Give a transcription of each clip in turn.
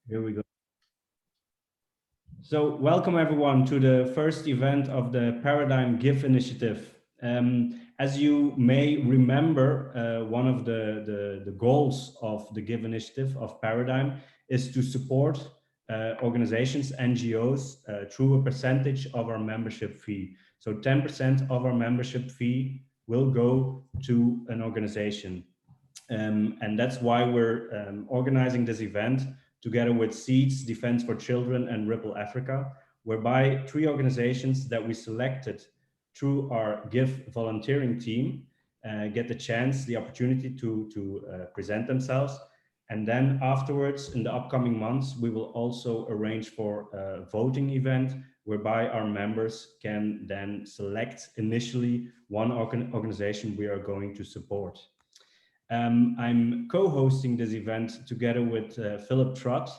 Here we go. So welcome everyone to the first event of the Paradigm Give Initiative. As you may remember, one of the goals of the Give Initiative of Paradigm is to support organizations, NGOs, through a percentage of our membership fee. So 10% of our membership fee will go to an organization. And that's why we're organizing this event together with Seeds, Defense for Children, and Ripple Africa, whereby 3 organizations that we selected through our GIVE volunteering team get the chance, the opportunity to present themselves. And then afterwards, in the upcoming months, we will also arrange for a voting event whereby our members can then select initially one organization we are going to support. I'm co-hosting this event together with Philip Trott,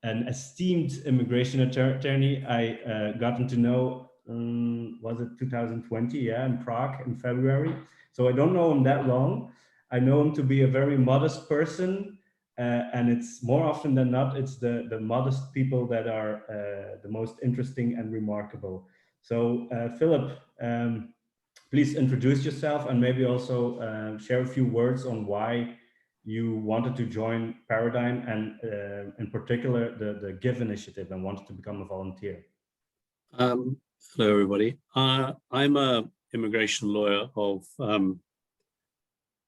an esteemed immigration attorney I gotten to know, was it 2020? Yeah, in Prague in February. So I don't know him that long. I know him to be a very modest person, and it's more often than not, it's the modest people that are the most interesting and remarkable. So Philip, please introduce yourself and maybe also share a few words on why you wanted to join Paradigm and in particular the GIVE initiative and wanted to become a volunteer. Hello, everybody. I'm a immigration lawyer of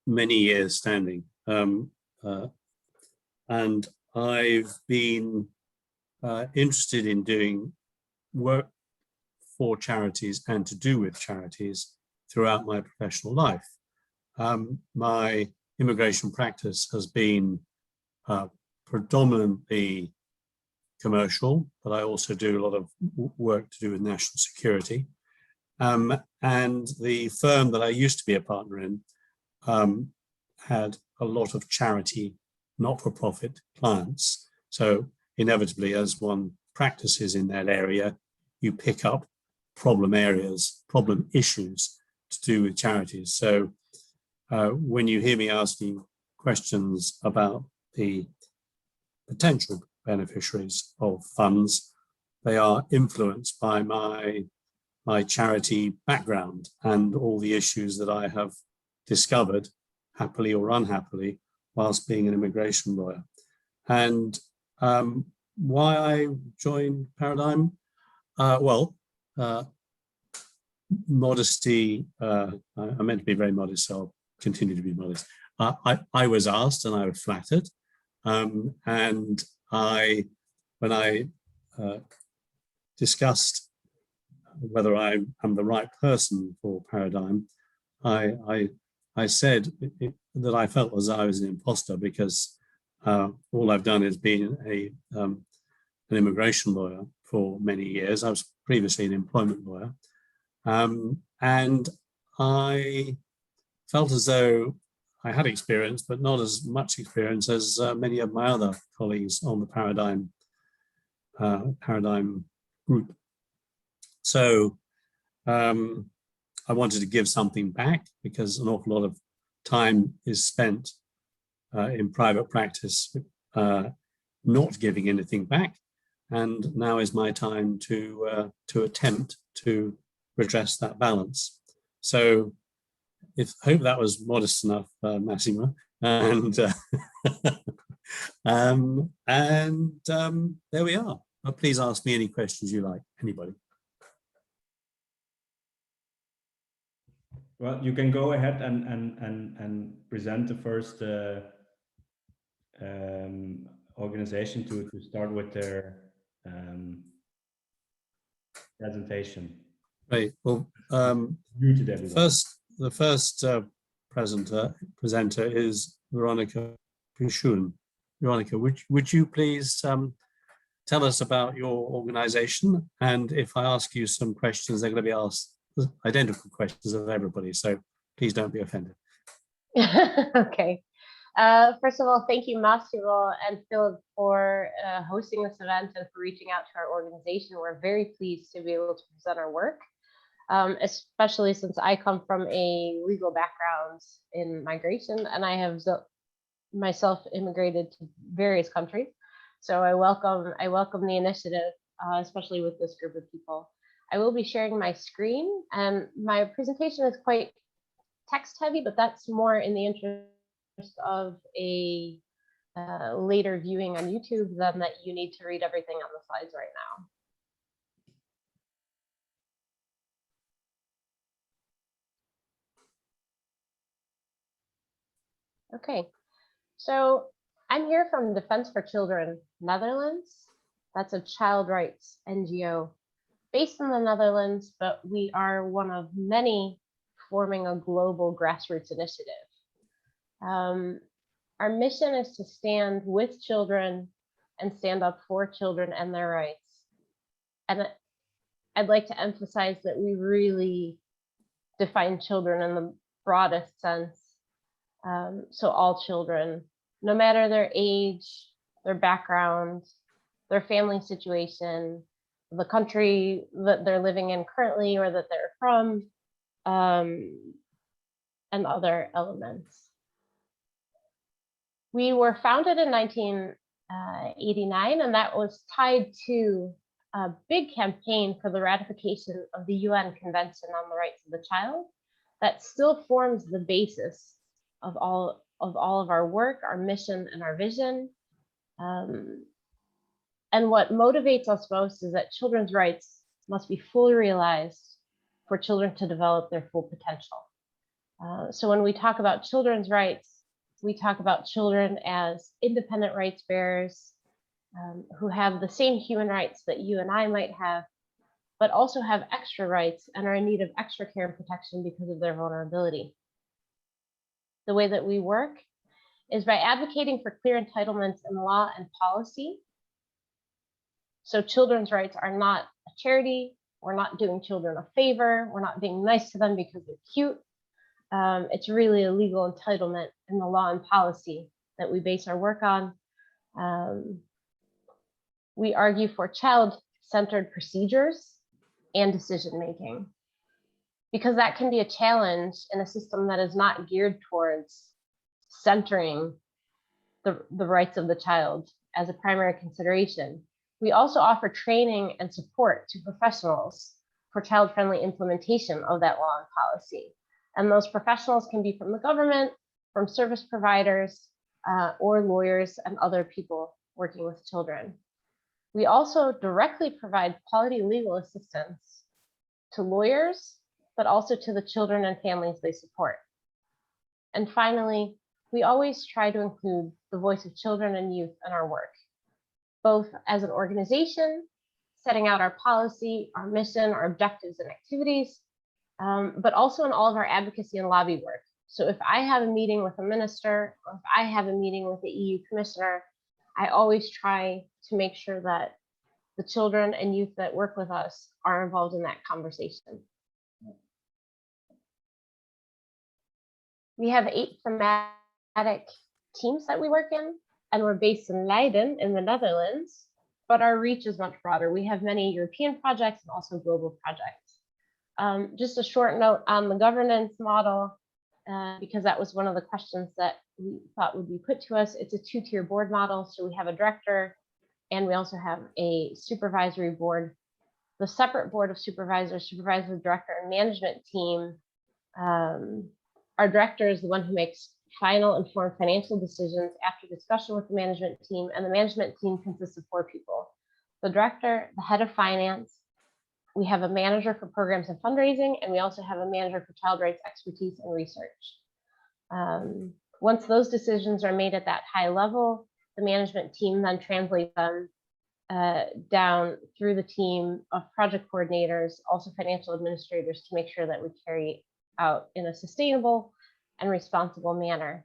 many years standing, and I've been interested in doing work for charities and to do with charities throughout my professional life. My immigration practice has been predominantly commercial, but I also do a lot of work to do with national security. And the firm that I used to be a partner in had a lot of charity, not-for-profit clients. So inevitably, as one practices in that area, you pick up problem areas, problem issues to do with charities. So when you hear me asking questions about the potential beneficiaries of funds, they are influenced by my charity background and all the issues that I have discovered, happily or unhappily, whilst being an immigration lawyer. And why I joined Paradigm? Modesty, I meant to be very modest, so I'll continue to be modest. I was asked and I was flattered. And when I discussed whether I am the right person for Paradigm, I said that I felt as I was an imposter because all I've done is been an immigration lawyer for many years. I was previously an employment lawyer. And I felt as though I had experience, but not as much experience as many of my other colleagues on the Paradigm group. So I wanted to give something back because an awful lot of time is spent in private practice not giving anything back. And now is my time to attempt to redress that balance. So hope that was modest enough, Massimo. And there we are. Please ask me any questions you like, anybody. Well, you can go ahead and present the first organization to start with their presentation. Right. Well, the first presenter is Veronica Pichun. Veronica, would you please tell us about your organization? And if I ask you some questions, they're going to be asked identical questions of everybody. So please don't be offended. Okay. First of all, thank you, Massimo and Philip, for hosting this event and for reaching out to our organization. We're very pleased to be able to present our work, especially since I come from a legal background in migration and I have myself immigrated to various countries. So I welcome the initiative, especially with this group of people. I will be sharing my screen, and my presentation is quite text heavy, but that's more in the interest of a later viewing on YouTube than that you need to read everything on the slides right now. Okay, so I'm here from Defense for Children Netherlands. That's a child rights NGO based in the Netherlands, but we are one of many forming a global grassroots initiative. Our mission is to stand with children and stand up for children and their rights. And I'd like to emphasize that we really define children in the broadest sense. So all children, no matter their age, their background, their family situation, the country that they're living in currently or that they're from, and other elements. We were founded in 1989, and that was tied to a big campaign for the ratification of the UN Convention on the Rights of the Child. That still forms the basis of all of our work, our mission, and our vision. And what motivates us most is that children's rights must be fully realized for children to develop their full potential. So when we talk about children's rights, we talk about children as independent rights bearers who have the same human rights that you and I might have, but also have extra rights and are in need of extra care and protection because of their vulnerability. The way that we work is by advocating for clear entitlements in law and policy. So children's rights are not a charity. We're not doing children a favor. We're not being nice to them because they're cute. It's really a legal entitlement in the law and policy that we base our work on. We argue for child-centered procedures and decision-making, because that can be a challenge in a system that is not geared towards centering the rights of the child as a primary consideration. We also offer training and support to professionals for child-friendly implementation of that law and policy. And those professionals can be from the government, from service providers, or lawyers and other people working with children. We also directly provide quality legal assistance to lawyers, but also to the children and families they support. And finally, we always try to include the voice of children and youth in our work, both as an organization, setting out our policy, our mission, our objectives and activities, but also in all of our advocacy and lobby work. So if I have a meeting with a minister, or if I have a meeting with the EU commissioner, I always try to make sure that the children and youth that work with us are involved in that conversation. We have 8 thematic teams that we work in, and we're based in Leiden in the Netherlands, but our reach is much broader. We have many European projects and also global projects. Just a short note on the governance model, because that was one of the questions that we thought would be put to us. It's a 2-tier board model. So we have a director and we also have a supervisory board. The separate board of supervisors, supervisor, director, and management team. Our director is the one who makes final informed financial decisions after discussion with the management team, and the management team consists of 4 people. The director, the head of finance, we have a manager for programs and fundraising, and we also have a manager for child rights expertise and research. Once those decisions are made at that high level, the management team then translates them down through the team of project coordinators, also financial administrators, to make sure that we carry out in a sustainable and responsible manner.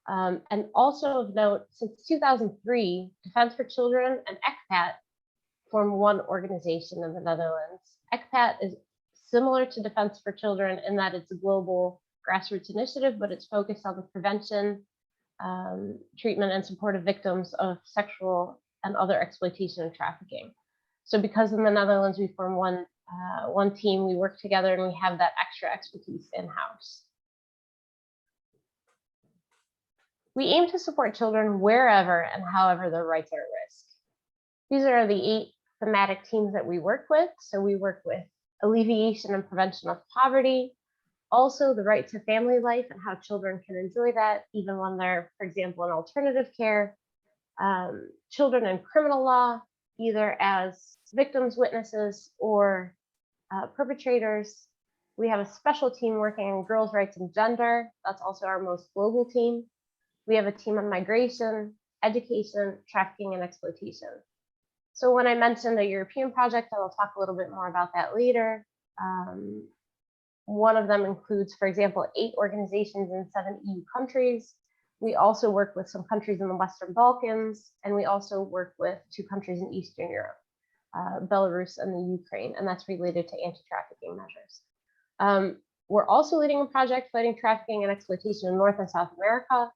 And also of note, since 2003, Defense for Children and ECPAT form one organization in the Netherlands. ECPAT is similar to Defense for Children in that it's a global grassroots initiative, but it's focused on the prevention, treatment, and support of victims of sexual and other exploitation and trafficking. So because in the Netherlands we form one team, we work together and we have that extra expertise in-house. We aim to support children wherever and however their rights are at risk. These are the 8 thematic teams that we work with. So we work with alleviation and prevention of poverty, also the right to family life and how children can enjoy that even when they're, for example, in alternative care, children in criminal law, either as victims, witnesses, or perpetrators. We have a special team working on girls' rights and gender. That's also our most global team. We have a team on migration, education, trafficking, and exploitation. So when I mentioned a European project, I will talk a little bit more about that later. One of them includes, for example, 8 organizations in 7 EU countries. We also work with some countries in the Western Balkans, and we also work with 2 countries in Eastern Europe, Belarus and the Ukraine, and that's related to anti-trafficking measures. We're also leading a project fighting trafficking and exploitation in North and South America,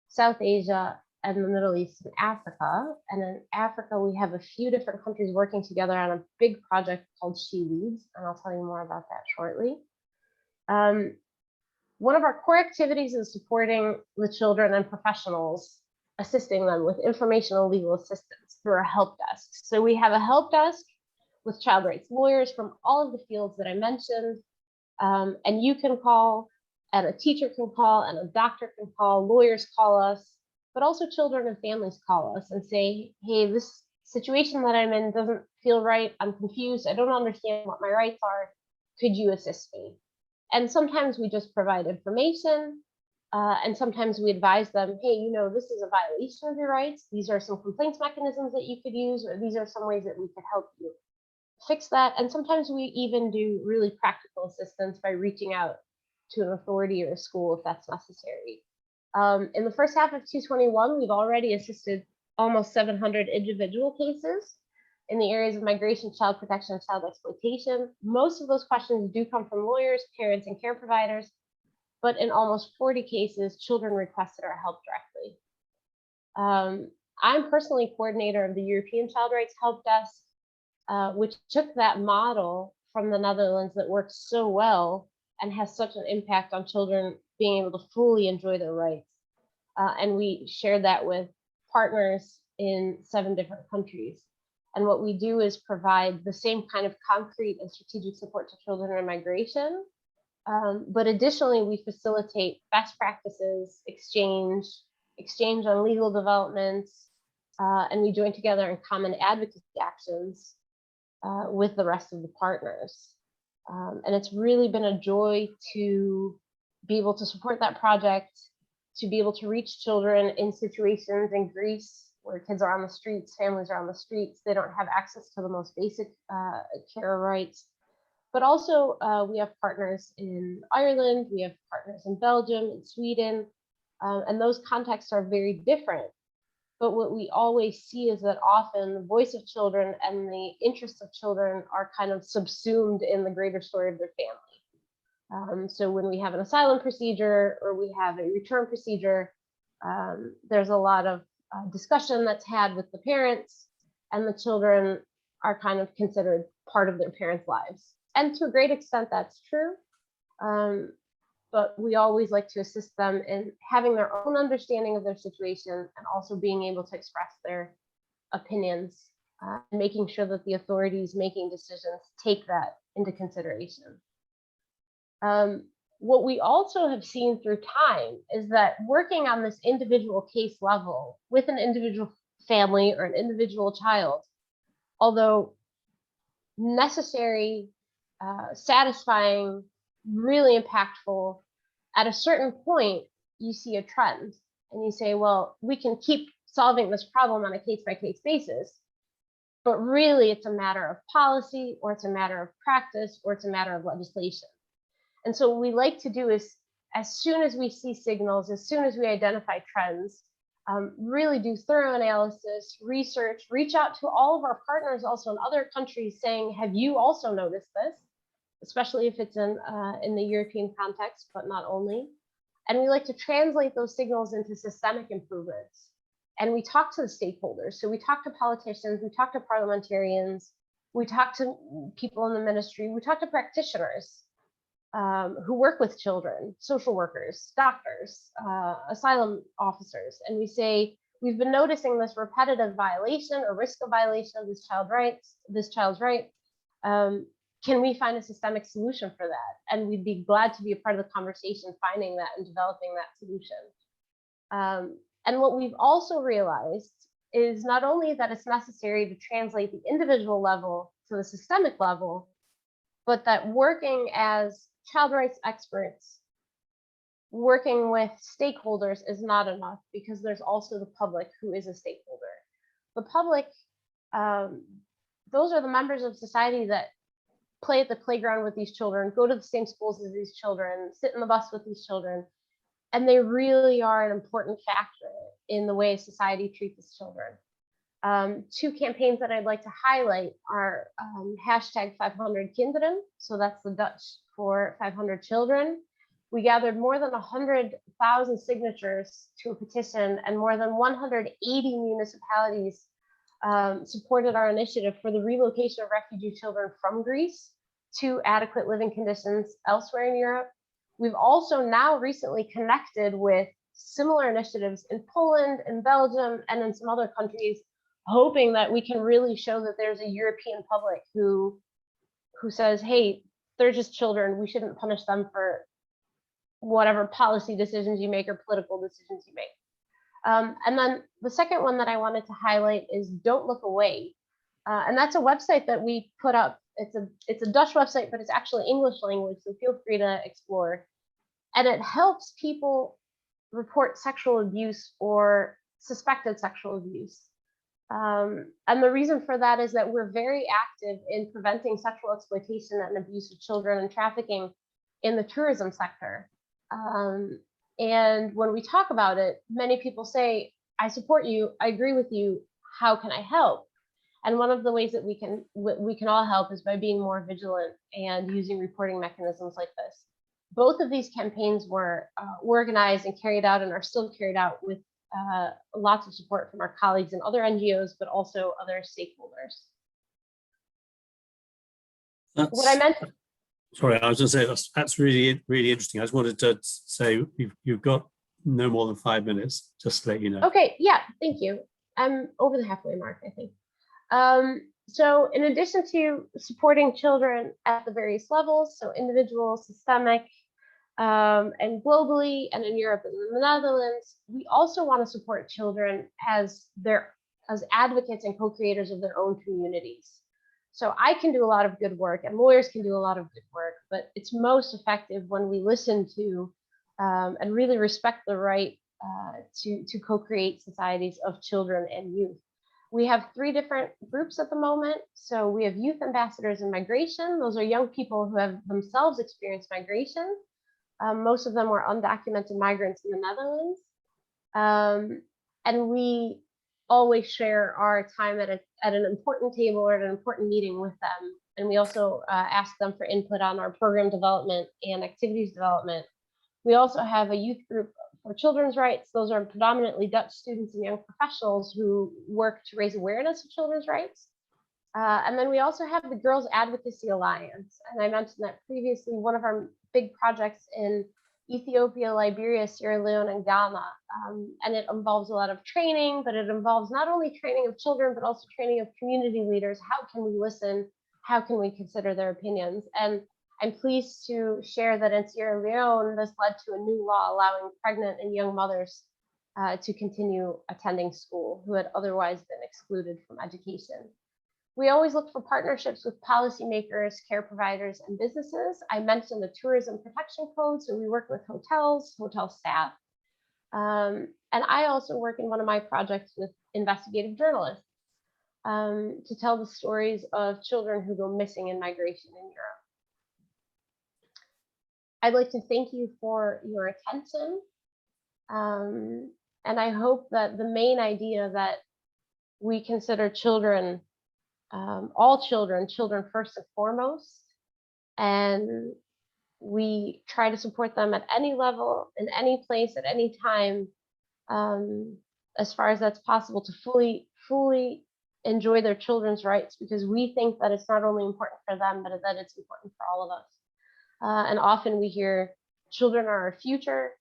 South Asia, and the Middle East and Africa. And in Africa, we have a few different countries working together on a big project called She Leads, and I'll tell you more about that shortly. One of our core activities is supporting the children and professionals, assisting them with informational legal assistance through our help desk. So we have a help desk with child rights lawyers from all of the fields that I mentioned, and you can call, and a teacher can call, and a doctor can call, lawyers call us, but also children and families call us and say, hey, this situation that I'm in doesn't feel right, I'm confused, I don't understand what my rights are, could you assist me? And sometimes we just provide information, and sometimes we advise them, hey, you know, this is a violation of your rights. These are some complaints mechanisms that you could use, or these are some ways that we could help you fix that. And sometimes we even do really practical assistance by reaching out to an authority or a school if that's necessary. In the first half of 2021, we've already assisted almost 700 individual cases in the areas of migration, child protection, and child exploitation. Most of those questions do come from lawyers, parents, and care providers, but in almost 40 cases, children requested our help directly. I'm personally coordinator of the European Child Rights Help Desk, which took that model from the Netherlands that works so well and has such an impact on children being able to fully enjoy their rights. And we shared that with partners in 7 different countries. And what we do is provide the same kind of concrete and strategic support to children in migration. But additionally, we facilitate best practices, exchange on legal developments, and we join together in common advocacy actions with the rest of the partners. And it's really been a joy to be able to support that project, to be able to reach children in situations in Greece where kids are on the streets, families are on the streets, they don't have access to the most basic care rights. But also we have partners in Ireland, we have partners in Belgium, in Sweden, and those contexts are very different. But what we always see is that often the voice of children and the interests of children are kind of subsumed in the greater story of their family. So when we have an asylum procedure or we have a return procedure, there's a lot of discussion that's had with the parents, and the children are kind of considered part of their parents' lives. And to a great extent, that's true. But we always like to assist them in having their own understanding of their situation and also being able to express their opinions, and making sure that the authorities making decisions take that into consideration. What we also have seen through time is that working on this individual case level with an individual family or an individual child, although necessary, satisfying, really impactful, at a certain point, you see a trend and you say, well, we can keep solving this problem on a case-by-case basis, but really it's a matter of policy, or it's a matter of practice, or it's a matter of legislation. And so what we like to do is, as soon as we see signals, as soon as we identify trends, really do thorough analysis, research, reach out to all of our partners also in other countries saying, have you also noticed this? Especially if it's in the European context, but not only. And we like to translate those signals into systemic improvements. And we talk to the stakeholders. So we talk to politicians, we talk to parliamentarians, we talk to people in the ministry, we talk to practitioners who work with children, social workers, doctors, asylum officers. And we say, we've been noticing this repetitive violation or risk of violation of this child's right. Can we find a systemic solution for that? And we'd be glad to be a part of the conversation, finding that and developing that solution. And what we've also realized is not only that it's necessary to translate the individual level to the systemic level, but that working as child rights experts, working with stakeholders is not enough, because there's also the public who is a stakeholder. The public, those are the members of society that play at the playground with these children, go to the same schools as these children, sit in the bus with these children, and they really are an important factor in the way society treats its children. Two campaigns that I'd like to highlight are hashtag 500 Kinderen, so that's the Dutch for 500 children. We gathered more than 100,000 signatures to a petition, and more than 180 municipalities supported our initiative for the relocation of refugee children from Greece to adequate living conditions elsewhere in Europe. We've also now recently connected with similar initiatives in Poland, in Belgium, and in some other countries, hoping that we can really show that there's a European public who says, hey, they're just children, we shouldn't punish them for whatever policy decisions you make or political decisions you make. And then the second one that I wanted to highlight is Don't Look Away. And that's a website that we put up. It's a Dutch website, but it's actually English language, so feel free to explore. And it helps people report sexual abuse or suspected sexual abuse. And the reason for that is that we're very active in preventing sexual exploitation and abuse of children and trafficking in the tourism sector. And when we talk about it, many people say, I support you, I agree with you, how can I help? And one of the ways that we can all help is by being more vigilant and using reporting mechanisms like this. Both of these campaigns were organized and carried out and are still carried out with lots of support from our colleagues and other NGOs, but also other stakeholders. What I meant. Sorry, I was going to say that's really, really interesting. I just wanted to say you've got no more than 5 minutes, just to let you know. Okay, yeah, thank you. I'm over the halfway mark, I think. So in addition to supporting children at the various levels, so individual, systemic, and globally, and in Europe and in the Netherlands, we also want to support children as advocates and co-creators of their own communities. So I can do a lot of good work, and lawyers can do a lot of good work, but it's most effective when we listen to and really respect the right to co-create societies of children and youth. We have 3 different groups at the moment. So we have youth ambassadors in migration. Those are young people who have themselves experienced migration. Most of them were undocumented migrants in the Netherlands. And we always share our time at an important table or at an important meeting with them. And we also ask them for input on our program development and activities development. We also have a youth group for children's rights. Those are predominantly Dutch students and young professionals who work to raise awareness of children's rights. And then we also have the Girls Advocacy Alliance. And I mentioned that previously, one of our big projects in Ethiopia, Liberia, Sierra Leone, and Ghana. And it involves a lot of training, but it involves not only training of children, but also training of community leaders. How can we listen? How can we consider their opinions? And I'm pleased to share that in Sierra Leone, this led to a new law allowing pregnant and young mothers to continue attending school who had otherwise been excluded from education. We always look for partnerships with policymakers, care providers, and businesses. I mentioned the Tourism Protection Code, so we work with hotels, hotel staff. And I also work in one of my projects with investigative journalists to tell the stories of children who go missing in migration in Europe. I'd like to thank you for your attention. And I hope that the main idea that we consider children, all children first and foremost, and we try to support them at any level, in any place, at any time, as far as that's possible, to fully enjoy their children's rights, because we think that it's not only important for them, but that it's important for all of us. And often we hear children are our future,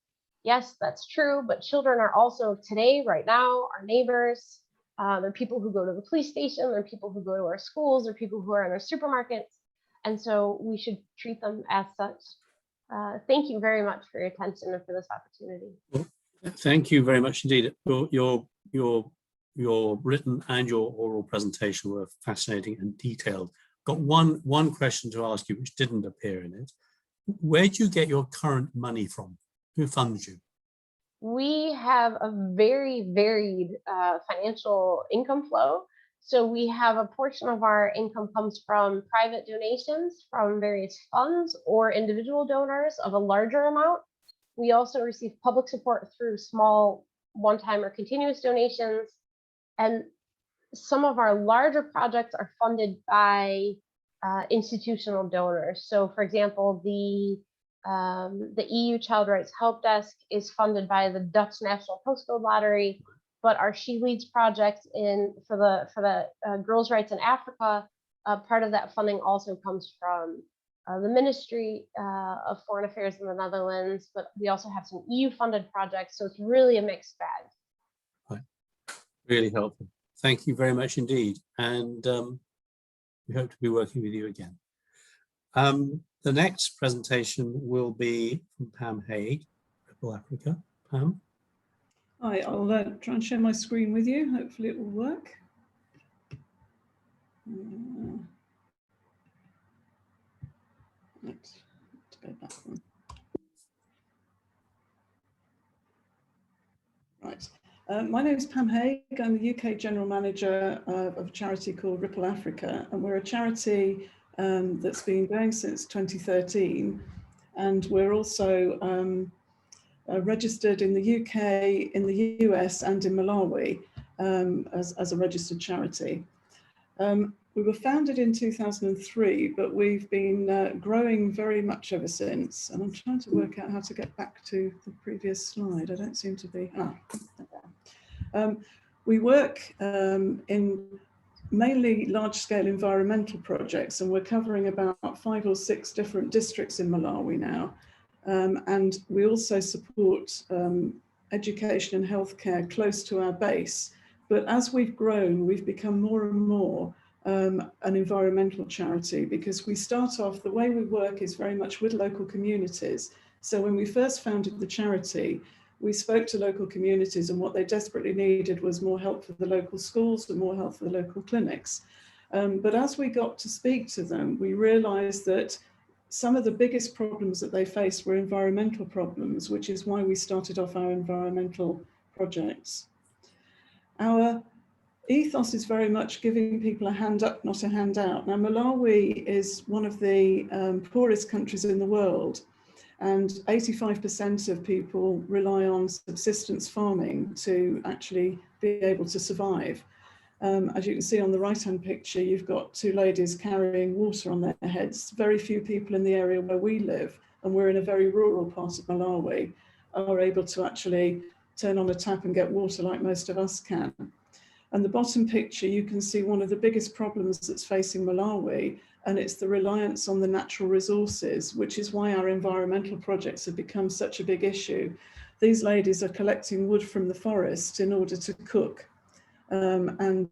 Yes, that's true, but children are also today, right now, our neighbors. They're people who go to the police station, they're people who go to our schools, they're people who are in our supermarkets. And so we should treat them as such. Thank you very much for your attention and for this opportunity. Well, thank you very much indeed. Your written and your oral presentation were fascinating and detailed. Got one question to ask you, which didn't appear in it. Where do you get your current money from? Who funds you? We have a very varied financial income flow. So we have a portion of our income comes from private donations from various funds or individual donors of a larger amount. We also receive public support through small one-time or continuous donations. And some of our larger projects are funded by institutional donors. So for example, the EU Child Rights Help Desk is funded by the Dutch National Postcode Lottery, but our She Leads project for the girls' rights in Africa, part of that funding also comes from the Ministry of Foreign Affairs in the Netherlands, but we also have some EU-funded projects, so it's really a mixed bag. Right. Really helpful. Thank you very much indeed, and we hope to be working with you again. The next presentation will be from Pam Haig, Ripple Africa. Pam? Hi, I'll try and share my screen with you. Hopefully it will work. Let's go back one. Right. My name is Pam Haig. I'm the UK General Manager of a charity called Ripple Africa, and we're a charity that's been going since 2013, and we're also registered in the UK, in the US, and in Malawi as a registered charity. We were founded in 2003, but we've been growing very much ever since. And I'm trying to work out how to get back to the previous slide. I don't seem to be. We work in mainly large-scale environmental projects, and we're covering about 5 or 6 different districts in Malawi now. And we also support education and healthcare close to our base. But as we've grown, we've become more and more an environmental charity, because we start off, the way we work is very much with local communities. So when we first founded the charity, we spoke to local communities, and what they desperately needed was more help for the local schools and more help for the local clinics. But as we got to speak to them, we realized that some of the biggest problems that they faced were environmental problems, which is why we started off our environmental projects. Our ethos is very much giving people a hand up, not a hand out. Now, Malawi is one of the poorest countries in the world, and 85% of people rely on subsistence farming to actually be able to survive. As you can see on the right-hand picture, you've got 2 ladies carrying water on their heads. Very few people in the area where we live, and we're in a very rural part of Malawi, are able to actually turn on a tap and get water like most of us can. And the bottom picture, you can see one of the biggest problems that's facing Malawi, and it's the reliance on the natural resources, which is why our environmental projects have become such a big issue. These ladies are collecting wood from the forest in order to cook. And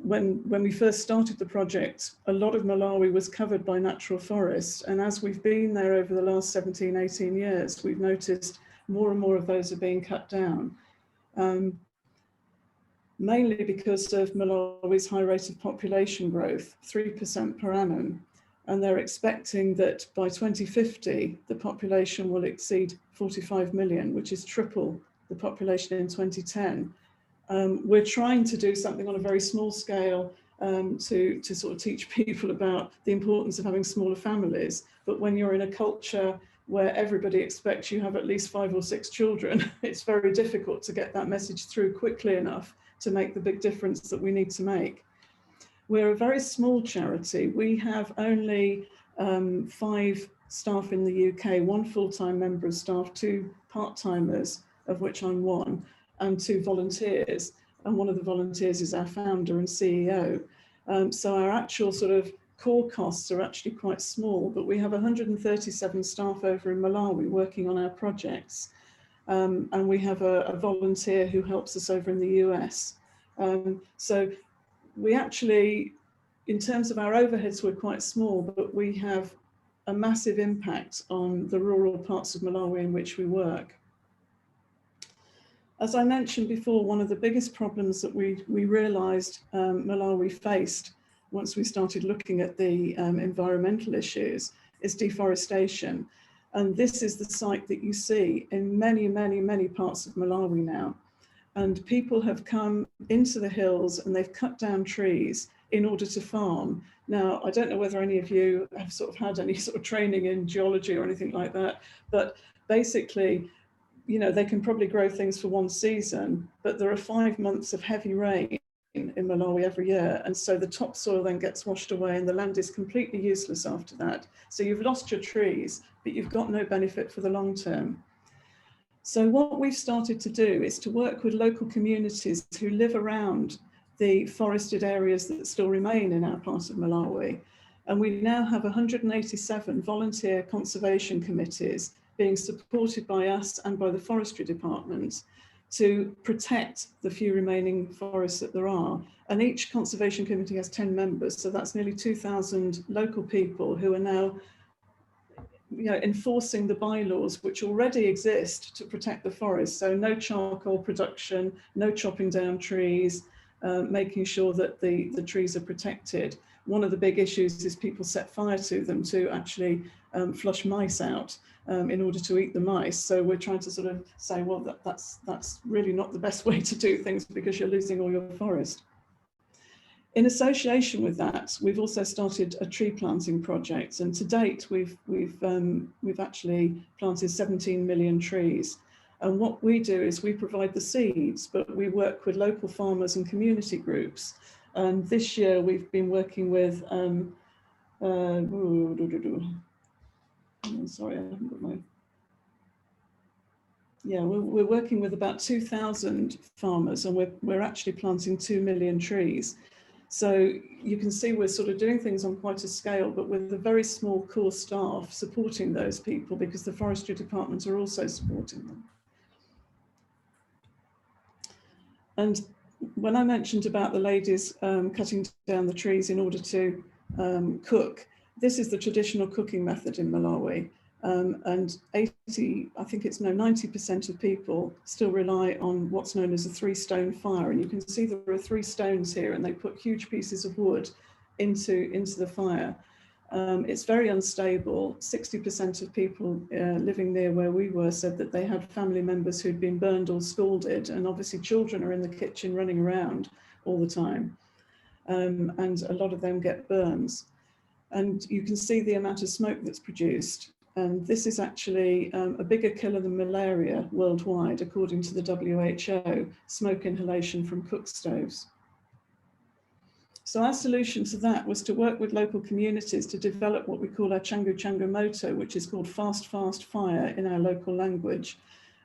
when we first started the project, a lot of Malawi was covered by natural forest. And as we've been there over the last 17, 18 years, we've noticed more and more of those are being cut down. Mainly because of Malawi's high rate of population growth, 3% per annum. And they're expecting that by 2050, the population will exceed 45 million, which is triple the population in 2010. We're trying to do something on a very small scale to sort of teach people about the importance of having smaller families. But when you're in a culture where everybody expects you have at least 5 or 6 children, it's very difficult to get that message through quickly enough to make the big difference that we need to make. We're a very small charity. We have only 5 staff in the UK, 1 full-time member of staff, 2 part-timers, of which I'm one, and 2 volunteers. And one of the volunteers is our founder and CEO. So our actual sort of core costs are actually quite small, but we have 137 staff over in Malawi working on our projects. and we have a volunteer who helps us over in the US. So we actually, in terms of our overheads, we're quite small, but we have a massive impact on the rural parts of Malawi in which we work. As I mentioned before, one of the biggest problems that we realized Malawi faced once we started looking at the environmental issues is deforestation. And this is the site that you see in many, many, many parts of Malawi now. And people have come into the hills and they've cut down trees in order to farm. Now, I don't know whether any of you have sort of had any sort of training in geology or anything like that, but basically, you know, they can probably grow things for one season, but there are 5 months of heavy rain in Malawi every year. And so the topsoil then gets washed away and the land is completely useless after that. So you've lost your trees, but you've got no benefit for the long term. So what we've started to do is to work with local communities who live around the forested areas that still remain in our part of Malawi. And we now have 187 volunteer conservation committees being supported by us and by the forestry department to protect the few remaining forests that there are. And each conservation committee has 10 members, so that's nearly 2,000 local people who are now, you know, enforcing the bylaws which already exist to protect the forest. So no charcoal production, no chopping down trees, making sure that the trees are protected. One of the big issues is people set fire to them to actually flush mice out in order to eat the mice. So we're trying to sort of say, well, that's really not the best way to do things because you're losing all your forest. In association with that, we've also started a tree planting project, and to date we've actually planted 17 million trees. And what we do is we provide the seeds, but we work with local farmers and community groups. And this year we've been working with sorry, I haven't got my. Yeah, we're working with about 2,000 farmers, and we're actually planting 2 million trees. So you can see we're sort of doing things on quite a scale, but with a very small core staff supporting those people because the forestry departments are also supporting them. And when I mentioned about the ladies cutting down the trees in order to cook, this is the traditional cooking method in Malawi. And 90% of people still rely on what's known as a 3-stone fire. And you can see there are 3 stones here, and they put huge pieces of wood into the fire. It's very unstable. 60% of people living near where we were said that they had family members who'd been burned or scalded, and obviously children are in the kitchen running around all the time. And a lot of them get burns. And you can see the amount of smoke that's produced. And this is actually a bigger killer than malaria worldwide, according to the WHO, smoke inhalation from cook stoves. So our solution to that was to work with local communities to develop what we call our Changu motto, which is called fast, fast fire in our local language.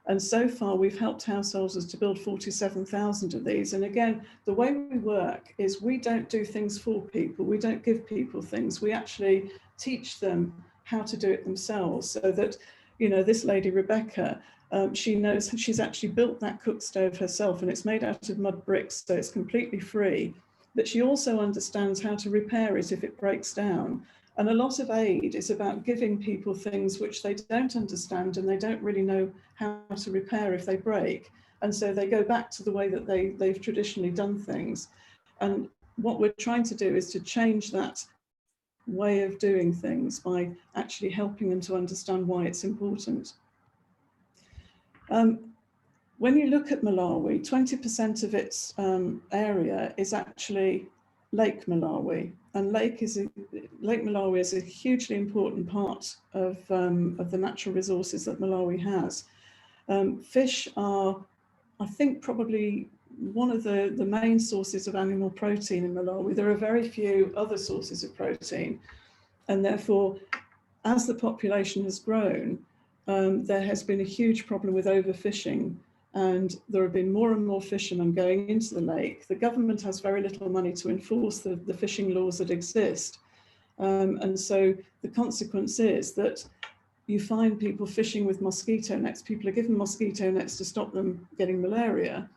And so far we've helped householders to build 47,000 of these. And again, the way we work is we don't do things for people. We don't give people things. We actually teach them how to do it themselves, so that, you know, this lady, Rebecca, she knows she's actually built that cook stove herself, and it's made out of mud bricks, so it's completely free. But she also understands how to repair it if it breaks down. And a lot of aid is about giving people things which they don't understand and they don't really know how to repair if they break. And so they go back to the way that they've traditionally done things. And what we're trying to do is to change that way of doing things by actually helping them to understand why it's important. When you look at Malawi, 20% of its area is actually Lake Malawi, and Lake Malawi is a hugely important part of the natural resources that Malawi has. Fish are, I think, probably one of the main sources of animal protein in Malawi. There are very few other sources of protein, and therefore, as the population has grown, there has been a huge problem with overfishing, and there have been more and more fishermen going into the lake. The government has very little money to enforce the fishing laws that exist, and so the consequence is that you find people fishing with mosquito nets. People are given mosquito nets to stop them getting malaria,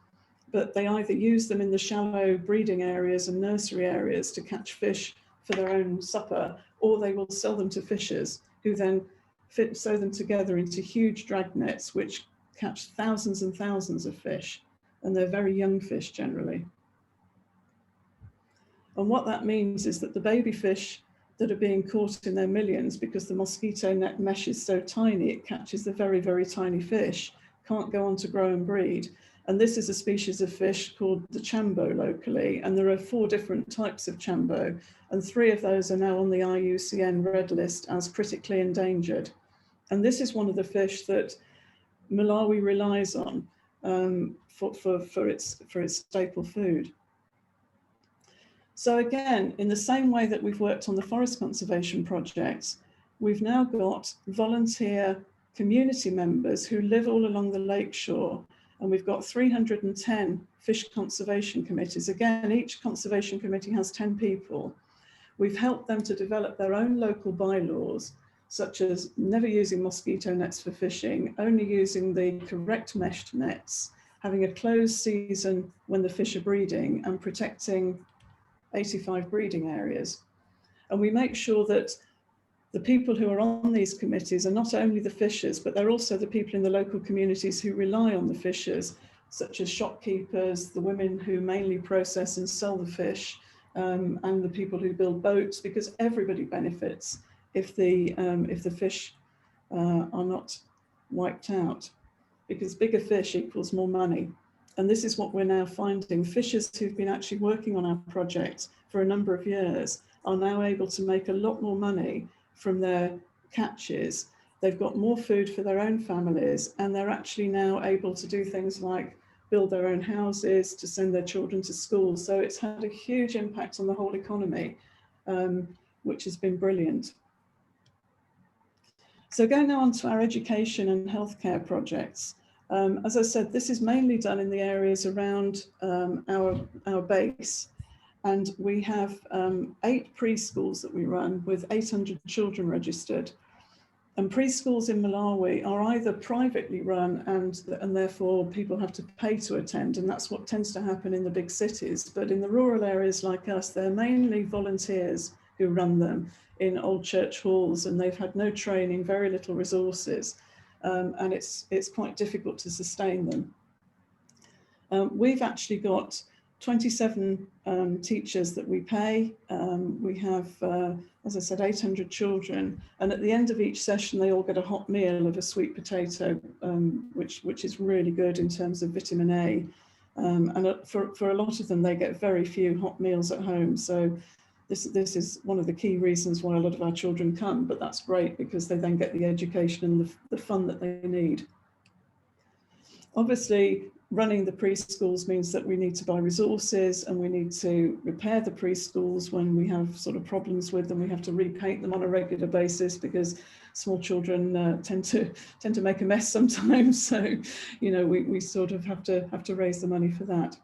but they either use them in the shallow breeding areas and nursery areas to catch fish for their own supper, or they will sell them to fishers who then sew them together into huge drag nets, which catch thousands and thousands of fish, and they're very young fish generally. And what that means is that the baby fish that are being caught in their millions, because the mosquito net mesh is so tiny, it catches the very, very tiny fish, can't go on to grow and breed. And this is a species of fish called the Chambo locally, and there are 4 different types of Chambo, and 3 of those are now on the IUCN Red List as critically endangered. And this is one of the fish that Malawi relies on for its staple food. So again, in the same way that we've worked on the forest conservation projects, we've now got volunteer community members who live all along the lakeshore, and we've got 310 fish conservation committees. Again, each conservation committee has 10 people. We've helped them to develop their own local bylaws, such as never using mosquito nets for fishing, only using the correct meshed nets, having a closed season when the fish are breeding, and protecting 85 breeding areas. And we make sure that the people who are on these committees are not only the fishers, but they're also the people in the local communities who rely on the fishers, such as shopkeepers, the women who mainly process and sell the fish, and the people who build boats, because everybody benefits if the fish are not wiped out, because bigger fish equals more money. And this is what we're now finding. Fishers who've been actually working on our project for a number of years are now able to make a lot more money from their catches. They've got more food for their own families, and they're actually now able to do things like build their own houses, to send their children to school. So it's had a huge impact on the whole economy, which has been brilliant. So going now on to our education and healthcare projects. As I said, this is mainly done in the areas around our base. And we have 8 preschools that we run with 800 children registered. And preschools in Malawi are either privately run and therefore people have to pay to attend, and that's what tends to happen in the big cities. But in the rural areas like us, they're mainly volunteers who run them in old church halls, and they've had no training, very little resources, and it's quite difficult to sustain them. We've actually got 27 teachers that we pay. We have, as I said, 800 children, and at the end of each session they all get a hot meal of a sweet potato, which is really good in terms of vitamin A. And for a lot of them, they get very few hot meals at home. So this is one of the key reasons why a lot of our children come, but that's great because they then get the education and the fun that they need. Obviously, running the preschools means that we need to buy resources, and we need to repair the preschools when we have sort of problems with them. We have to repaint them on a regular basis because small children tend to make a mess sometimes. So, you know, we sort of have to raise the money for that.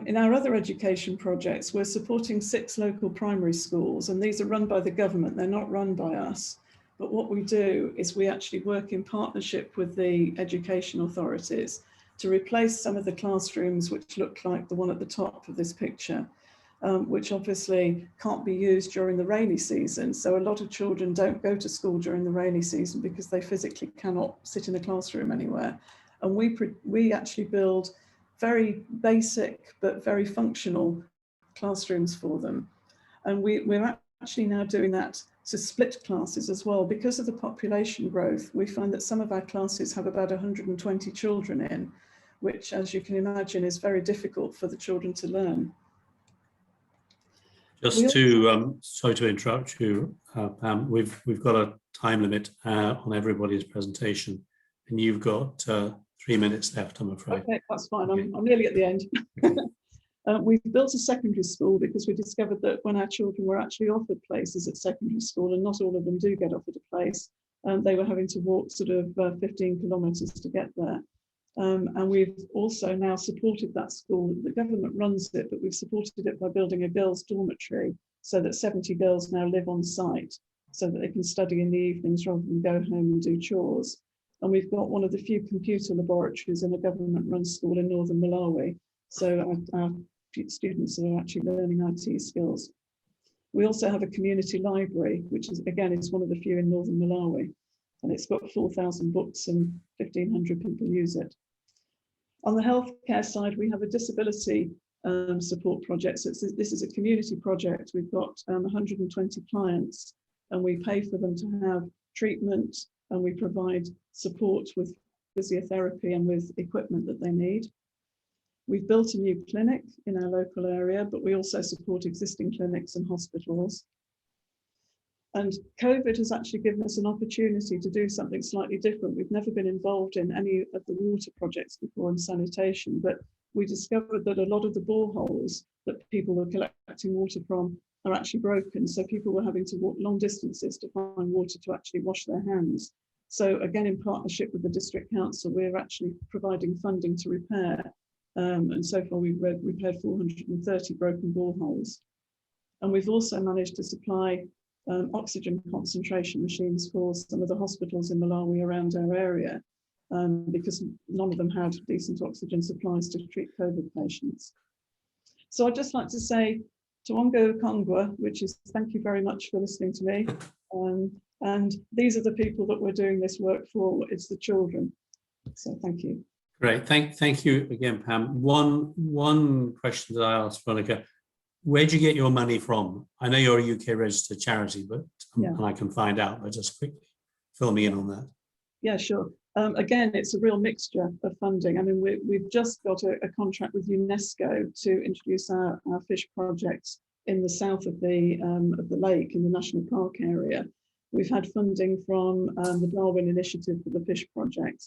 In our other education projects, we're supporting 6 local primary schools, and these are run by the government. They're not run by us. But what we do is we actually work in partnership with the education authorities to replace some of the classrooms which look like the one at the top of this picture, which obviously can't be used during the rainy season. So a lot of children don't go to school during the rainy season because they physically cannot sit in a classroom anywhere. And we actually build very basic but very functional classrooms for them. And we're actually now doing that to split classes as well. Because of the population growth, we find that some of our classes have about 120 children in, which, as you can imagine, is very difficult for the children to learn. Just to, sorry to interrupt you, Pam, we've got a time limit on everybody's presentation, and you've got 3 minutes left, I'm afraid. Okay, that's fine. Okay. I'm nearly at the end. We've built a secondary school because we discovered that when our children were actually offered places at secondary school, and not all of them do get offered a place, they were having to walk sort of 15 kilometres to get there. And we've also now supported that school. The government runs it, but we've supported it by building a girls' dormitory so that 70 girls now live on site. so that they can study in the evenings rather than go home and do chores. And we've got one of the few computer laboratories in a government-run school in northern Malawi. So our students are actually learning IT skills. We also have a community library, which is, again, is one of the few in northern Malawi. And it's got 4,000 books and 1,500 people use it. On the healthcare side, we have a disability support project. So this is a community project. We've got 120 clients, and we pay for them to have treatment, and we provide support with physiotherapy and with equipment that they need. We've built a new clinic in our local area, but we also support existing clinics and hospitals. And COVID has actually given us an opportunity to do something slightly different. We've never been involved in any of the water projects before in sanitation, but we discovered that a lot of the boreholes that people were collecting water from are actually broken. So people were having to walk long distances to find water to actually wash their hands. So again, in partnership with the district council, we're actually providing funding to repair. And so far we've repaired 430 broken boreholes. And we've also managed to supply oxygen concentration machines for some of the hospitals in Malawi around our area, because none of them had decent oxygen supplies to treat COVID patients. So I'd just like to say Tuongo Kongwa, which is thank you very much for listening to me. And these are the people that we're doing this work for. It's the children. So thank you. Great. Thank you again, Pam. One question that I asked Veronica: where'd you get your money from? I know you're a UK registered charity, but and I can find out, but just quickly fill me in on that. Yeah, sure. Again, it's a real mixture of funding. I mean, we've just got a contract with UNESCO to introduce our fish projects in the south of the lake in the national park area. We've had funding from the Darwin Initiative for the fish project.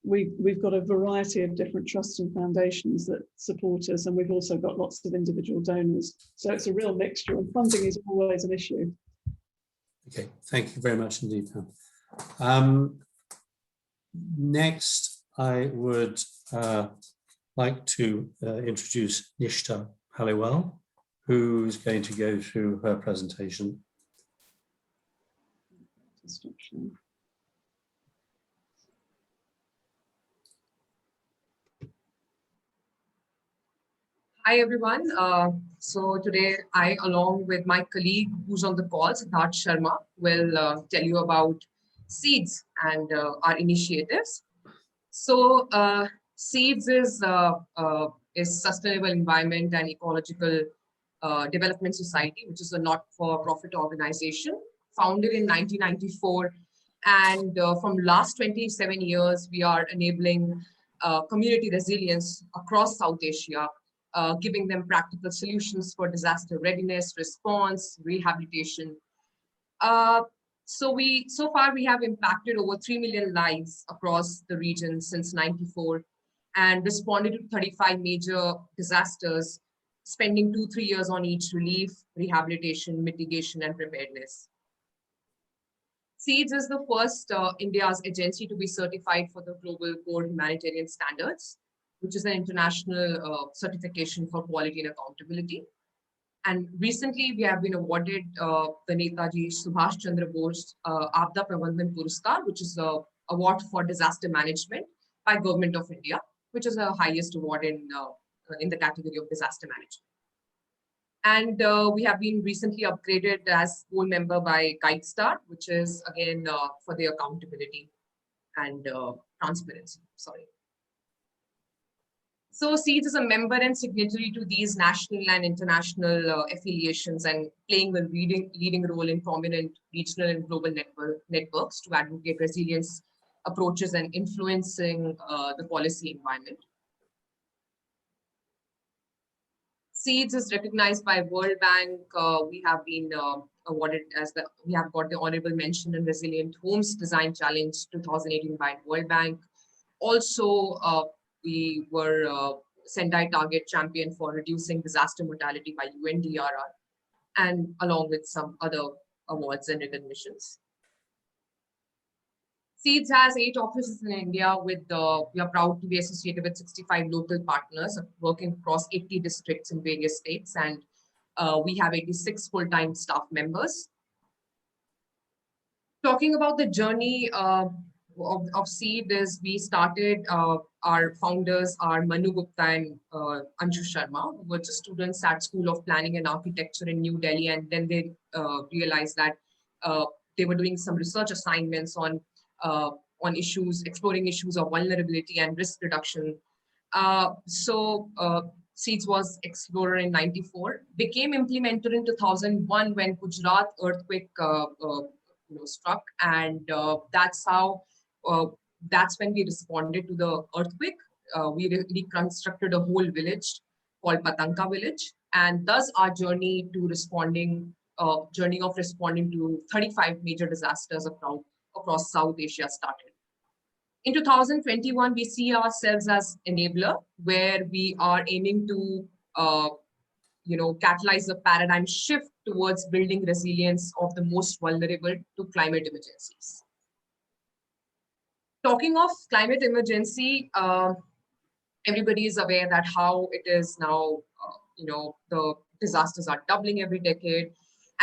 We've got a variety of different trusts and foundations that support us, and we've also got lots of individual donors. So it's a real mixture, and funding is always an issue. Okay, thank you very much indeed, Pam. Next, I would like to introduce Nishta Paliwal, who's going to go through her presentation. Hi, everyone. So today I, along with my colleague who's on the call, Siddharth Sharma, will tell you about SEEDS and our initiatives. So SEEDS is Sustainable Environment and Ecological Development Society, which is a not-for-profit organization founded in 1994. And from last 27 years, we are enabling community resilience across South Asia, giving them practical solutions for disaster readiness, response, rehabilitation. So far we have impacted over 3 million lives across the region since '94 and responded to 35 major disasters, spending 2-3 years on each: relief, rehabilitation, mitigation, and preparedness. SEEDS is the first India's agency to be certified for the Global Core Humanitarian Standards, which is an international certification for quality and accountability. And recently we have been awarded the Netaji Subhash Chandra Bose Aapda Prabandhan Puraskar, which is an award for disaster management by Government of India, which is the highest award in the category of disaster management. And we have been recently upgraded as gold member by GuideStar, which is again for the accountability and transparency. Sorry. So SEEDS is a member and signatory to these national and international affiliations and playing a leading role in prominent regional and global networks to advocate resilience approaches and influencing the policy environment. SEEDS is recognized by World Bank. We have been awarded we have got the honorable mention in Resilient Homes Design Challenge 2018 by World Bank. Also, we were Sendai Target Champion for reducing disaster mortality by UNDRR, and along with some other awards and recognitions. SEEDS has 8 offices in India with, we are proud to be associated with 65 local partners working across 80 districts in various states, and we have 86 full-time staff members. Talking about the journey of Seed is we started, our founders are Manu Gupta and Anshu Sharma, who were just students at School of Planning and Architecture in New Delhi. And then they realized that they were doing some research assignments on issues, exploring issues of vulnerability and risk reduction. Seeds was explored in 94, became implemented in 2001 when Gujarat earthquake struck, and that's when we responded to the earthquake. We reconstructed a whole village called Patanka village, and thus our journey of responding to 35 major disasters across South Asia started. In 2021, we see ourselves as enabler, where we are aiming to catalyze a paradigm shift towards building resilience of the most vulnerable to climate emergencies. Talking of climate emergency, everybody is aware that how it is now, the disasters are doubling every decade.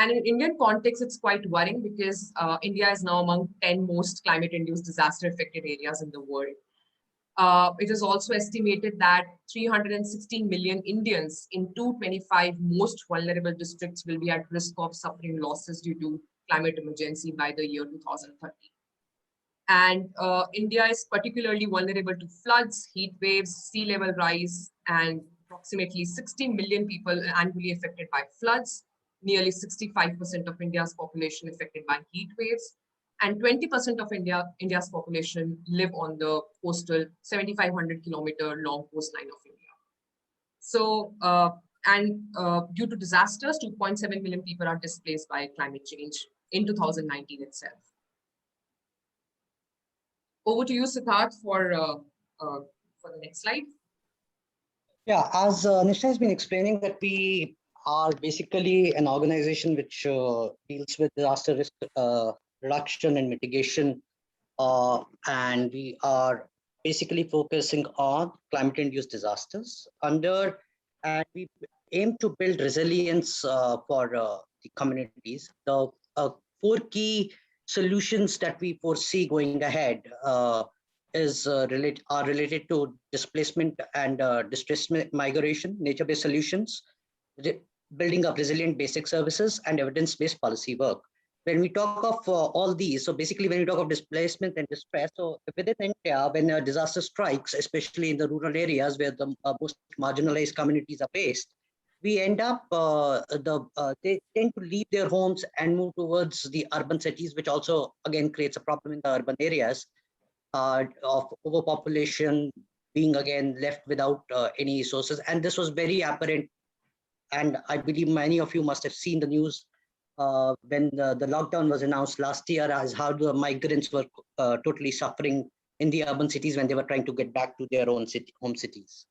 And in Indian context, it's quite worrying because India is now among 10 most climate-induced disaster-affected areas in the world. It is also estimated that 316 million Indians in 225 most vulnerable districts will be at risk of suffering losses due to climate emergency by the year 2030. And India is particularly vulnerable to floods, heat waves, sea level rise, and approximately 60 million people annually affected by floods, nearly 65% of India's population affected by heat waves, and 20% of India's population live on the coastal 7,500 kilometer long coastline of India. So, due to disasters, 2.7 million people are displaced by climate change in 2019 itself. Over to you, Siddharth, for the next slide. Yeah, as Nisha has been explaining, that we are basically an organization which deals with disaster risk reduction and mitigation, and we are basically focusing on climate-induced disasters and we aim to build resilience for the communities. The 4 key solutions that we foresee going ahead are related to displacement and distress migration, nature-based solutions, building up resilient basic services, and evidence-based policy work. When we talk of all these, so basically when we talk of displacement and distress, so within India, when a disaster strikes, especially in the rural areas where the most marginalized communities are based, we end up, they tend to leave their homes and move towards the urban cities, which also, again, creates a problem in the urban areas of overpopulation, being again left without any resources. And this was very apparent. And I believe many of you must have seen the news when the lockdown was announced last year, as how the migrants were totally suffering in the urban cities when they were trying to get back to their own home cities.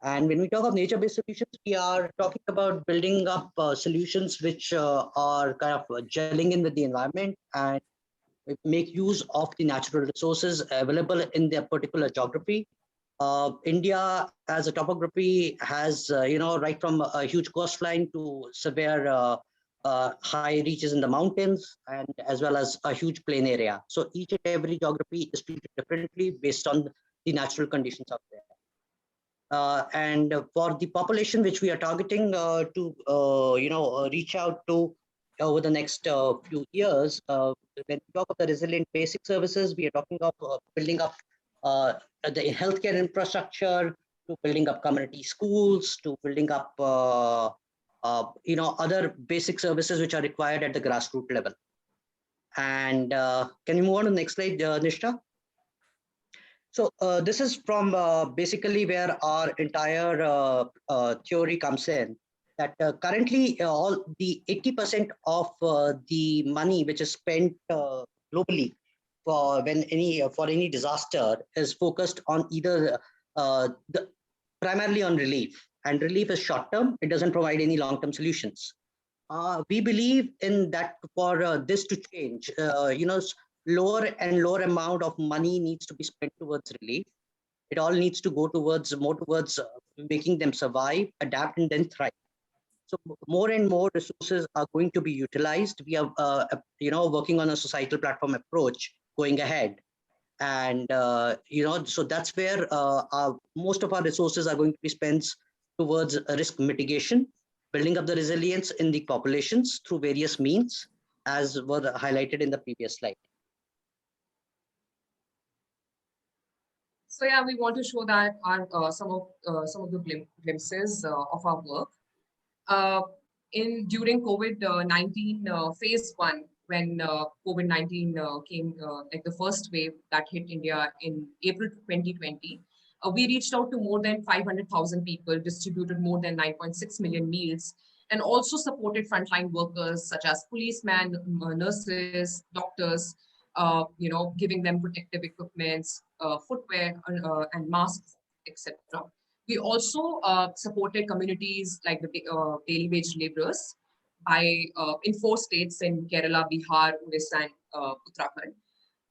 And when we talk of nature-based solutions, we are talking about building up solutions which are kind of gelling in with the environment and make use of the natural resources available in their particular geography. India as a topography has, right from a huge coastline to severe high reaches in the mountains, and as well as a huge plain area. So each and every geography is treated differently based on the natural conditions out there. And for the population which we are targeting to, reach out to over the next few years, when we talk of the resilient basic services, we are talking of building up the healthcare infrastructure, to building up community schools, to building up other basic services which are required at the grassroots level. And can you move on to the next slide, Nishta? So this is from basically where our entire theory comes in. That currently all the 80% of the money which is spent globally for any disaster is focused on either primarily on relief, and relief is short term. It doesn't provide any long term solutions. We believe in that for this to change, lower and lower amount of money needs to be spent towards relief. It all needs to go more towards making them survive, adapt, and then thrive. So more and more resources are going to be utilized. We are, working on a societal platform approach going ahead. And, so that's where most of our resources are going to be spent towards risk mitigation, building up the resilience in the populations through various means, as were highlighted in the previous slide. So yeah, we want to show that our some of the glimpses of our work. During COVID-19 phase 1, when COVID-19 came, like the first wave that hit India in April 2020, we reached out to more than 500,000 people, distributed more than 9.6 million meals, and also supported frontline workers such as policemen, nurses, doctors, giving them protective equipments, footwear, and masks, etc. We also supported communities like the daily wage laborers in 4 states in Kerala, Bihar, Odisha, and Uttarakhand.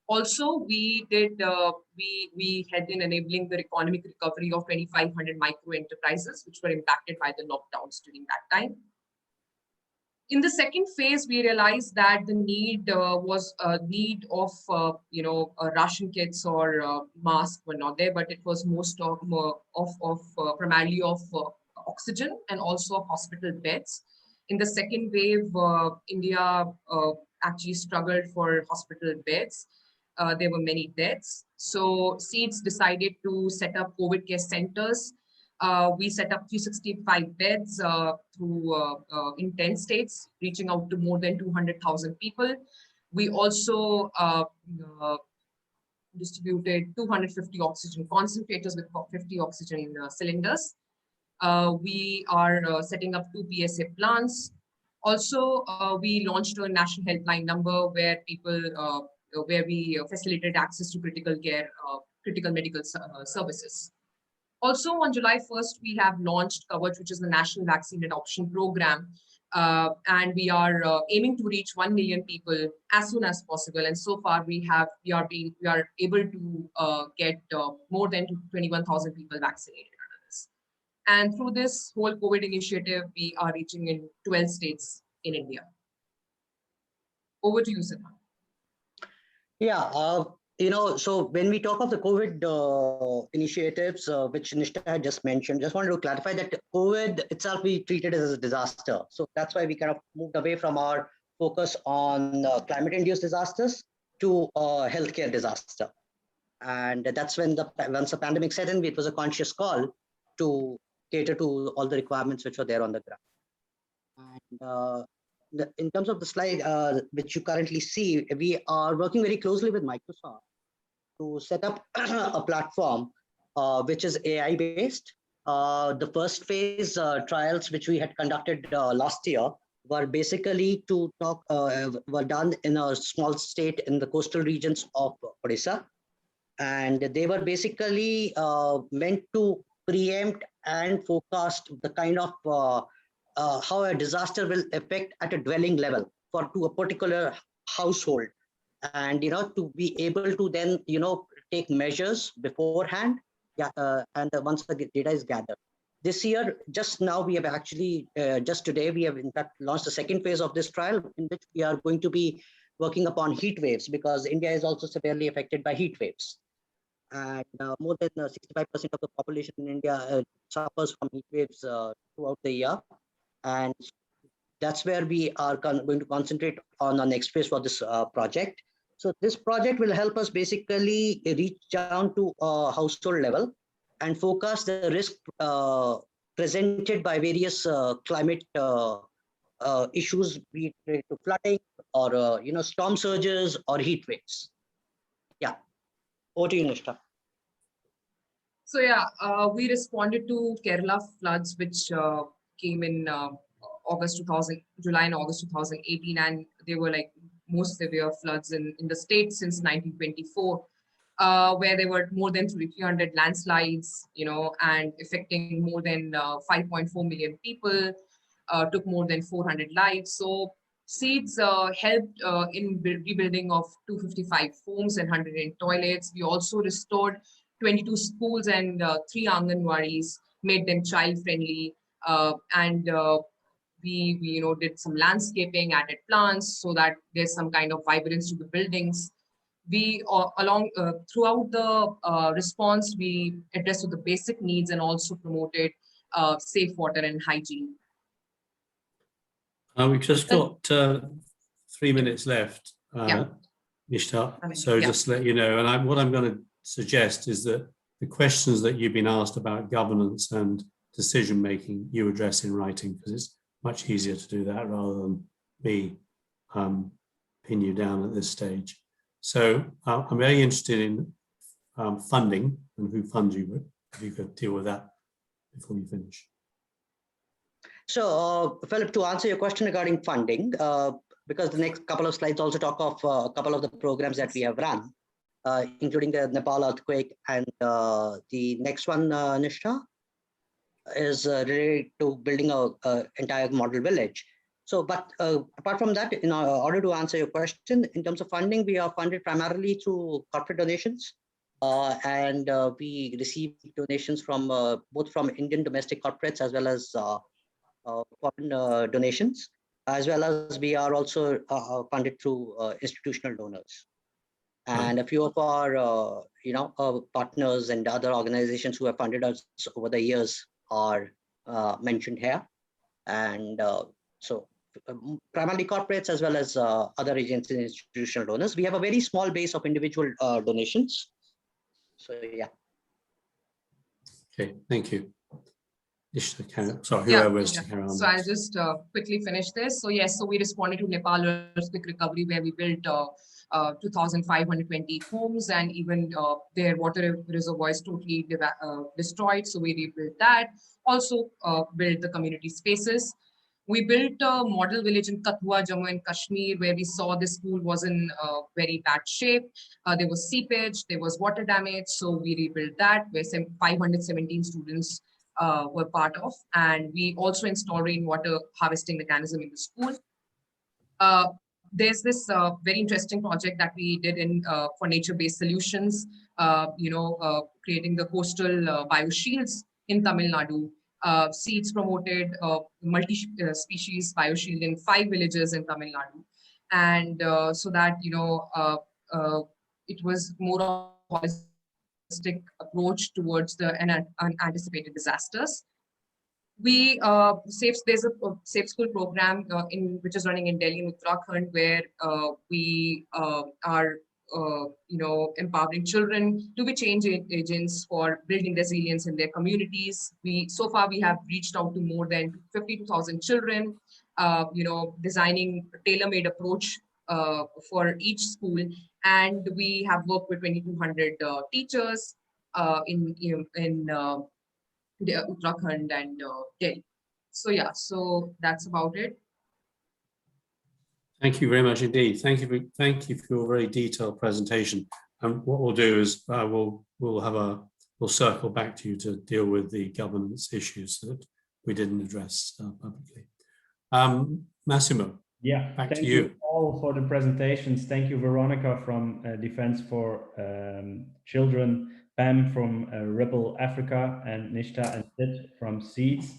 Also, we helped in enabling the economic recovery of 2,500 micro enterprises, which were impacted by the lockdowns during that time. In the second phase, we realized that the need was a need of ration kits or masks were not there, but it was most of primarily of oxygen and also of hospital beds. In the second wave, India actually struggled for hospital beds. There were many deaths. So SEEDS decided to set up COVID care centers. We set up 365 beds in 10 states, reaching out to more than 200,000 people. We also distributed 250 oxygen concentrators with 50 oxygen cylinders. We are setting up 2 PSA plants. Also, we launched a national helpline number where we facilitated access to critical care, critical medical services. Also, on July 1st, we have launched Coverage, which is the National Vaccine Adoption Program. And we are aiming to reach 1 million people as soon as possible. And so far, we are able to get more than 21,000 people vaccinated under this. And through this whole COVID initiative, we are reaching in 12 states in India. Over to you, Siddharth. Yeah, so when we talk of the COVID initiatives, which Nishtha had just mentioned, just wanted to clarify that COVID itself, we treated as a disaster. So that's why we kind of moved away from our focus on climate-induced disasters to healthcare disaster. And that's when once the pandemic set in, it was a conscious call to cater to all the requirements which were there on the ground. And in terms of the slide which you currently see, we are working very closely with Microsoft to set up a platform which is AI based. The first phase trials which we had conducted last year were basically were done in a small state in the coastal regions of Odisha. And they were basically meant to preempt and forecast the kind of how a disaster will affect at a dwelling level to a particular household, and to be able to then take measures beforehand, and once the data is gathered. This year, just now, we have actually just today we have in fact launched the second phase of this trial, in which we are going to be working upon heat waves, because India is also severely affected by heat waves. And more than 65% of the population in India suffers from heat waves throughout the year. And that's where we are going to concentrate on the next phase for this project. So this project will help us basically reach down to a household level and focus the risk presented by various climate issues, be it related to flooding or storm surges or heat waves. Yeah, over to you, Nishtha. So yeah, we responded to Kerala floods, which came in July and August 2018, and they were like most severe floods in the state since 1924, where there were more than 300 landslides, and affecting more than 5.4 million people, took more than 400 lives. So SEEDS helped in rebuilding of 255 homes and 108 toilets. We also restored 22 schools and 3 Anganwadis, made them child friendly, and we did some landscaping, added plants so that there's some kind of vibrance to the buildings. We throughout the response, we addressed the basic needs and also promoted safe water and hygiene. We've just got 3 minutes left, Yeah. Nishta. So just to let you know, and what I'm going to suggest is that the questions that you've been asked about governance and decision making, you address in writing, because it's much easier to do that rather than me pin you down at this stage. So I'm very interested in funding and who funds you with. If you could deal with that before we finish. So, Philip, to answer your question regarding funding, because the next couple of slides also talk of a couple of the programs that we have run, including the Nepal earthquake, and the next one, Nishta, is related to building a entire model village. So, but apart from that, in order to answer your question, in terms of funding, we are funded primarily through corporate donations, and we receive donations from both from Indian domestic corporates as well as foreign donations, as well as we are also funded through institutional donors. And a few of our, partners and other organizations who have funded us over the years are mentioned here. And so primarily corporates as well as other agencies and institutional donors. We have a very small base of individual donations. So, yeah. Okay, thank you. Sorry, whoever was to carry on. So I'll just quickly finish this. So yes, so we responded to Nepal earthquake recovery, where we built 2,520 homes, and even their water reservoirs totally destroyed. So we rebuilt that. Also built the community spaces. We built a model village in Kathua, Jammu and Kashmir, where we saw the school was in very bad shape. There was seepage, there was water damage. So we rebuilt that, where 517 students were part of. And we also installed rainwater harvesting mechanism in the school. There's this very interesting project that we did for nature-based solutions, creating the coastal bioshields in Tamil Nadu. Seeds promoted multi-species bioshield in 5 villages in Tamil Nadu. And so that, it was more of a holistic approach towards the unanticipated disasters. We there's a safe school program which is running in Delhi and Uttarakhand, where we are empowering children to be change agents for building resilience in their communities. So far we have reached out to more than 52,000 children, designing a tailor-made approach for each school, and we have worked with 2,200 teachers in Uttarakhand and Delhi. So yeah, so that's about it. Thank you very much indeed. Thank you for your very detailed presentation. And what we'll do is we'll circle back to you to deal with the governance issues that we didn't address publicly. Massimo, back to you. Thank you all for the presentations. Thank you, Veronica from Defense for Children, Pam from Ripple Africa, and Nishta and Sid from Seeds.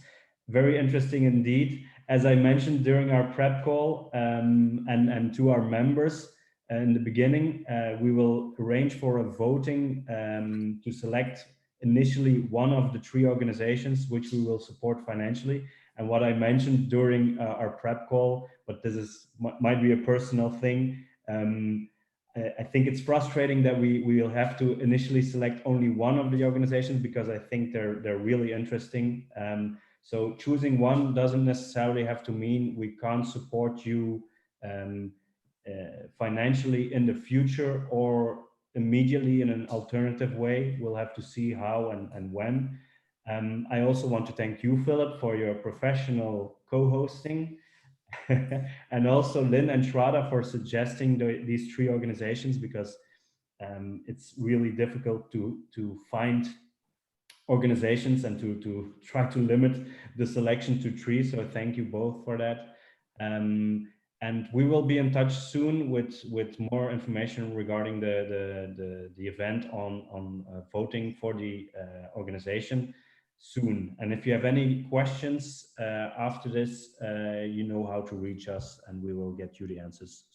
Very interesting indeed. As I mentioned during our prep call and to our members in the beginning, we will arrange for a voting to select initially one of the 3 organizations which we will support financially. And what I mentioned during our prep call, but this might be a personal thing, I think it's frustrating that we will have to initially select only one of the organizations, because I think they're really interesting. So choosing one doesn't necessarily have to mean we can't support you financially in the future or immediately in an alternative way. We'll have to see how and when. I also want to thank you, Philip, for your professional co-hosting. And also Lynn and Shraddha for suggesting these 3 organizations, because it's really difficult to find organizations and to try to limit the selection to 3. So thank you both for that. And we will be in touch soon with more information regarding the event on voting for the organization. soon. And if you have any questions after this, you know how to reach us, and we will get you the answers